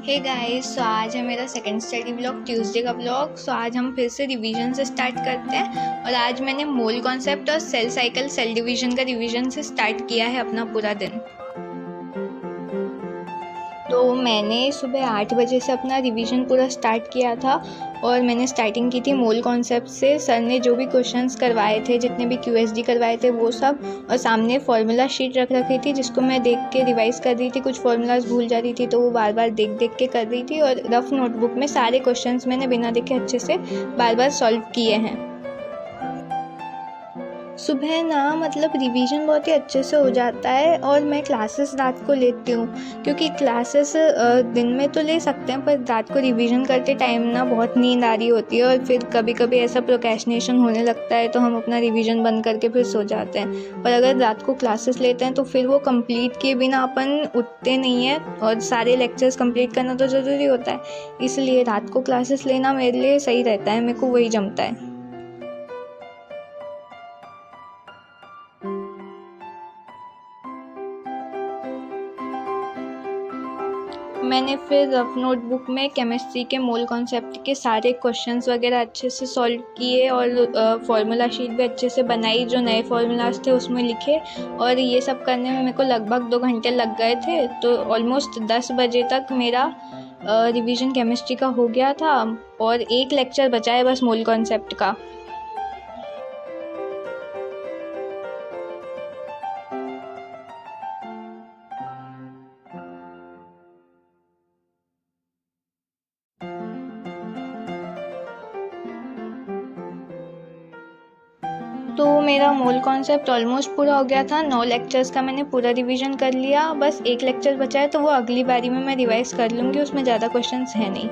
Hey guys, सो आज है मेरा सेकंड स्टडी ब्लॉग, ट्यूसडे का ब्लॉग। सो आज हम फिर से रिवीजन से स्टार्ट करते हैं और आज मैंने मोल कॉन्सेप्ट और सेल साइकिल सेल डिवीजन का रिवीजन से स्टार्ट किया है अपना पूरा दिन। तो मैंने सुबह 8 बजे से अपना रिवीजन पूरा स्टार्ट किया था और मैंने स्टार्टिंग की थी मोल कॉन्सेप्ट से। सर ने जो भी क्वेश्चंस करवाए थे, जितने भी क्यूएसडी करवाए थे वो सब, और सामने फार्मूला शीट रख रखी थी जिसको मैं देख के रिवाइज कर रही थी। कुछ फार्मूलाज भूल जा रही थी तो वो बार बार देख देख के कर रही थी, और रफ नोटबुक में सारे क्वेश्चंस मैंने बिना देखे अच्छे से बार बार सॉल्व किए हैं। सुबह ना मतलब रिवीजन बहुत ही अच्छे से हो जाता है और मैं क्लासेस रात को लेती हूँ, क्योंकि क्लासेस दिन में तो ले सकते हैं पर रात को रिवीजन करते टाइम ना बहुत नींद आ रही होती है और फिर कभी कभी ऐसा प्रोक्रेस्टिनेशन होने लगता है तो हम अपना रिवीजन बंद करके फिर सो जाते हैं। पर अगर रात को क्लासेस लेते हैं तो फिर वो कंप्लीट किए बिना अपन उठते नहीं हैं और सारे लेक्चर्स कंप्लीट करना तो ज़रूरी होता है, इसलिए रात को क्लासेस लेना मेरे लिए सही रहता है, मेरे को वही जमता है। मैंने फिर रफ नोटबुक में केमिस्ट्री के मोल कॉन्सेप्ट के सारे क्वेश्चंस वगैरह अच्छे से सॉल्व किए और फार्मूला शीट भी अच्छे से बनाई, जो नए फार्मूलाज थे उसमें लिखे। और ये सब करने में मेरे को लगभग 2 घंटे लग गए थे, तो ऑलमोस्ट 10 बजे तक मेरा रिवीजन केमिस्ट्री का हो गया था और एक लेक्चर बचा है बस मोल कॉन्सेप्ट का। तो मेरा मोल कॉन्सेप्ट ऑलमोस्ट पूरा हो गया था। 9 लेक्चर्स का मैंने पूरा रिवीजन कर लिया, बस एक लेक्चर बचा है तो वो अगली बारी में मैं रिवाइज कर लूँगी, उसमें ज़्यादा क्वेश्चंस हैं नहीं।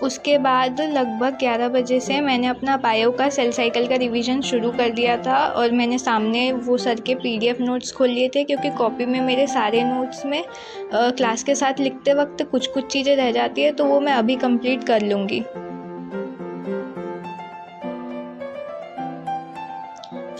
उसके बाद लगभग 11 बजे से मैंने अपना बायो का सेल साइकिल का रिवीजन शुरू कर दिया था और मैंने सामने वो सर के पीडीएफ नोट्स खोल लिए थे, क्योंकि कॉपी में मेरे सारे नोट्स में क्लास के साथ लिखते वक्त कुछ कुछ चीज़ें रह जाती है, तो वो मैं अभी कंप्लीट कर लूँगी।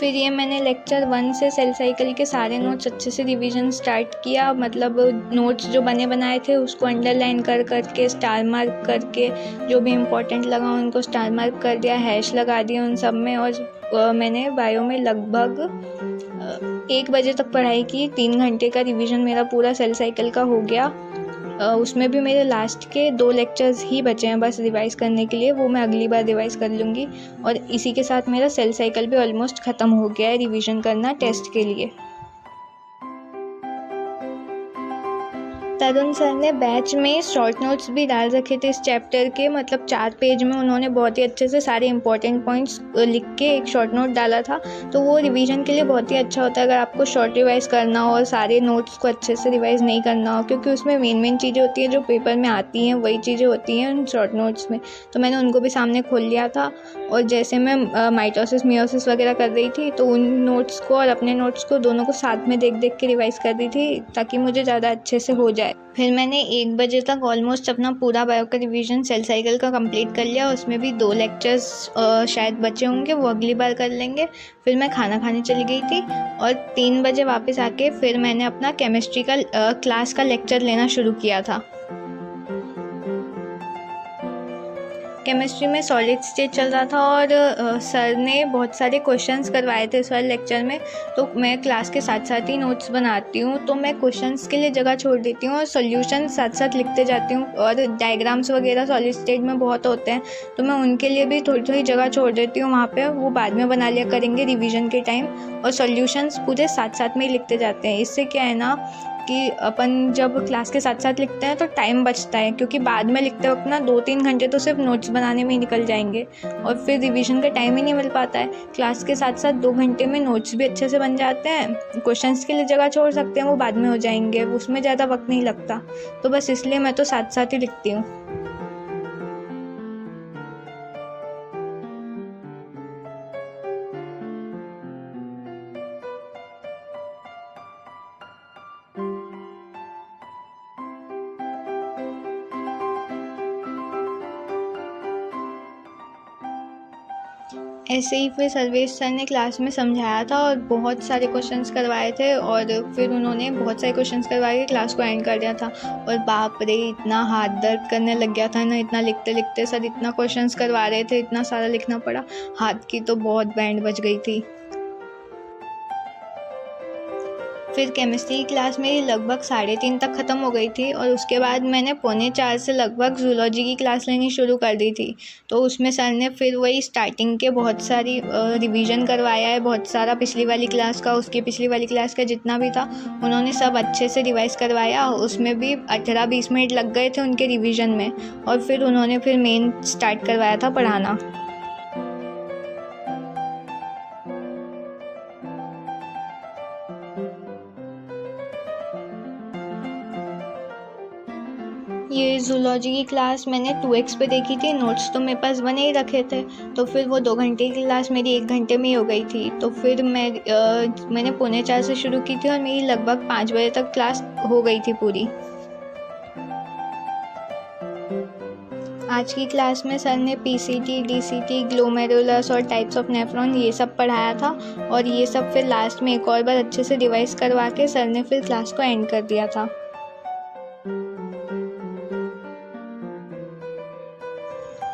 फिर ये मैंने लेक्चर 1 से सेल साइकिल के सारे नोट्स अच्छे से रिवीजन स्टार्ट किया, मतलब नोट्स जो बने बनाए थे उसको अंडरलाइन कर करके, स्टार मार्क करके, जो भी इम्पोर्टेंट लगा उनको स्टार मार्क कर दिया, हैश लगा दिया उन सब में। और मैंने बायो में लगभग 1 बजे तक पढ़ाई की। 3 घंटे का रिवीजन मेरा पूरा सेल साइकिल का हो गया। उसमें भी मेरे लास्ट के 2 लेक्चर्स ही बचे हैं बस रिवाइज करने के लिए, वो मैं अगली बार रिवाइज कर लूँगी। और इसी के साथ मेरा सेल साइकिल भी ऑलमोस्ट ख़त्म हो गया है रिवीजन करना टेस्ट के लिए। तरुण सर ने बैच में शॉर्ट नोट्स भी डाल रखे थे इस चैप्टर के, मतलब 4 पेज में उन्होंने बहुत ही अच्छे से सारे इंपॉर्टेंट पॉइंट्स लिख के एक शॉर्ट नोट डाला था। तो वो रिवीजन के लिए बहुत ही अच्छा होता है अगर आपको शॉर्ट रिवाइज करना हो और सारे नोट्स को अच्छे से रिवाइज नहीं करना हो, क्योंकि उसमें मेन चीज़ें होती हैं जो पेपर में आती हैं, वही चीज़ें होती हैं उन शॉर्ट नोट्स में। तो मैंने उनको भी सामने खोल लिया था और जैसे मैं माइटोसिस मियोसिस वगैरह कर रही थी तो उन नोट्स को और अपने नोट्स को दोनों को साथ में देख देख के रिवाइज कर रही थी, ताकि मुझे ज़्यादा अच्छे से हो जाए। फिर मैंने 1 बजे तक ऑलमोस्ट अपना पूरा बायो का रिवीजन सेल साइकिल का कंप्लीट कर लिया। उसमें भी 2 लेक्चर्स शायद बचे होंगे, वो अगली बार कर लेंगे। फिर मैं खाना खाने चली गई थी और 3 बजे वापस आके फिर मैंने अपना केमिस्ट्री का क्लास का लेक्चर लेना शुरू किया था। केमिस्ट्री में सॉलिड स्टेट चल रहा था और सर ने बहुत सारे क्वेश्चंस करवाए थे इस वाले लेक्चर में। तो मैं क्लास के साथ साथ ही नोट्स बनाती हूँ, तो मैं क्वेश्चंस के लिए जगह छोड़ देती हूँ और सॉल्यूशन साथ साथ लिखते जाती हूँ। और डायग्राम्स वगैरह सॉलिड स्टेट में बहुत होते हैं तो मैं उनके लिए भी थोड़ी थोड़ी जगह छोड़ देती हूँ वहाँ पर, वो बाद में बना लिया करेंगे रिविज़न के टाइम। और सॉल्यूशंस पूरे साथ साथ में ही लिखते जाते हैं। इससे क्या है ना कि अपन जब क्लास के साथ साथ लिखते हैं तो टाइम बचता है, क्योंकि बाद में लिखते वक्त ना 2-3 घंटे तो सिर्फ नोट्स बनाने में ही निकल जाएंगे और फिर रिवीजन का टाइम ही नहीं मिल पाता है। क्लास के साथ साथ 2 घंटे में नोट्स भी अच्छे से बन जाते हैं, क्वेश्चंस के लिए जगह छोड़ सकते हैं, वो बाद में हो जाएंगे, उसमें ज़्यादा वक्त नहीं लगता। तो बस इसलिए मैं तो साथ साथ ही लिखती हूँ। ऐसे ही फिर सर्वेश सर ने क्लास में समझाया था और बहुत सारे क्वेश्चंस करवाए थे और फिर उन्होंने बहुत सारे क्वेश्चंस करवा के क्लास को एंड कर दिया था। और बाप रे, इतना हाथ दर्द करने लग गया था ना, इतना लिखते लिखते सर इतना क्वेश्चंस करवा रहे थे, इतना सारा लिखना पड़ा, हाथ की तो बहुत बैंड बज गई थी। फिर केमिस्ट्री की क्लास मेरी लगभग 3:30 तक ख़त्म हो गई थी और उसके बाद मैंने 3:45 से लगभग जूलॉजी की क्लास लेनी शुरू कर दी थी। तो उसमें सर ने फिर वही स्टार्टिंग के बहुत सारी रिवीजन करवाया है, बहुत सारा पिछली वाली क्लास का, उसकी पिछली वाली क्लास का जितना भी था उन्होंने सब अच्छे से रिवाइज़ करवाया। उसमें भी 18-20 मिनट लग गए थे उनके रिवीजन में और फिर उन्होंने फिर मेन स्टार्ट करवाया था पढ़ाना। ये ज़ूलॉजी की क्लास मैंने 2x पे देखी थी, नोट्स तो मेरे पास बने ही रखे थे। तो फिर वो 2 घंटे की क्लास मेरी 1 घंटे में ही हो गई थी। तो फिर मैंने 3:45 से शुरू की थी और मेरी लगभग 5 बजे तक क्लास हो गई थी पूरी। आज की क्लास में सर ने पीसीटी, डीसीटी, ग्लोमेरुलस और टाइप्स ऑफ नेफ्रॉन ये सब पढ़ाया था और ये सब फिर लास्ट में एक और बार अच्छे से रिवाइज़ करवा के सर ने फिर क्लास को एंड कर दिया था।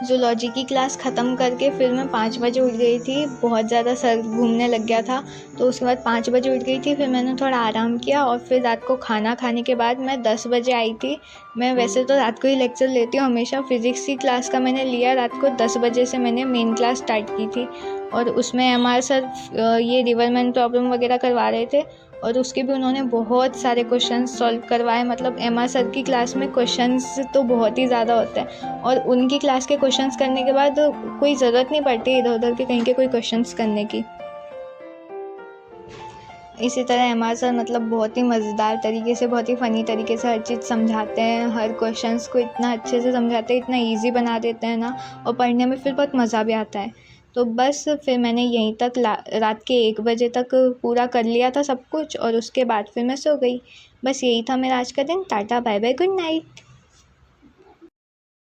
ज़ूलॉजी की क्लास ख़त्म करके फिर मैं 5 बजे उठ गई थी, बहुत ज़्यादा सर घूमने लग गया था। तो उसके बाद 5 बजे उठ गई थी, फिर मैंने थोड़ा आराम किया और फिर रात को खाना खाने के बाद मैं 10 बजे आई थी। मैं वैसे तो रात को ही लेक्चर लेती हूँ हमेशा, फ़िज़िक्स की क्लास का मैंने लिया रात को 10 बजे से मैंने मेन क्लास स्टार्ट की थी और उसमें हमारे सर ये रिवरमैन प्रॉब्लम वगैरह करवा रहे थे और उसके भी उन्होंने बहुत सारे क्वेश्चंस सॉल्व करवाए। मतलब एम सर की क्लास में क्वेश्चंस तो बहुत ही ज़्यादा होते हैं और उनकी क्लास के क्वेश्चंस करने के बाद कोई ज़रूरत नहीं पड़ती इधर उधर के कहीं के कोई क्वेश्चंस करने की। इसी तरह एम सर मतलब बहुत ही मज़ेदार तरीके से, बहुत ही फ़नी तरीके से हर चीज़ समझाते हैं, हर क्वेश्चंस को इतना अच्छे से समझाते हैं, इतना ईज़ी बना देते हैं ना, और पढ़ने में फिर बहुत मज़ा भी आता है। तो बस फिर मैंने यहीं तक रात के 1 बजे तक पूरा कर लिया था सब कुछ और उसके बाद फिर मैं सो गई। बस यही था मेरा आज का दिन। Tata, bye bye, good night.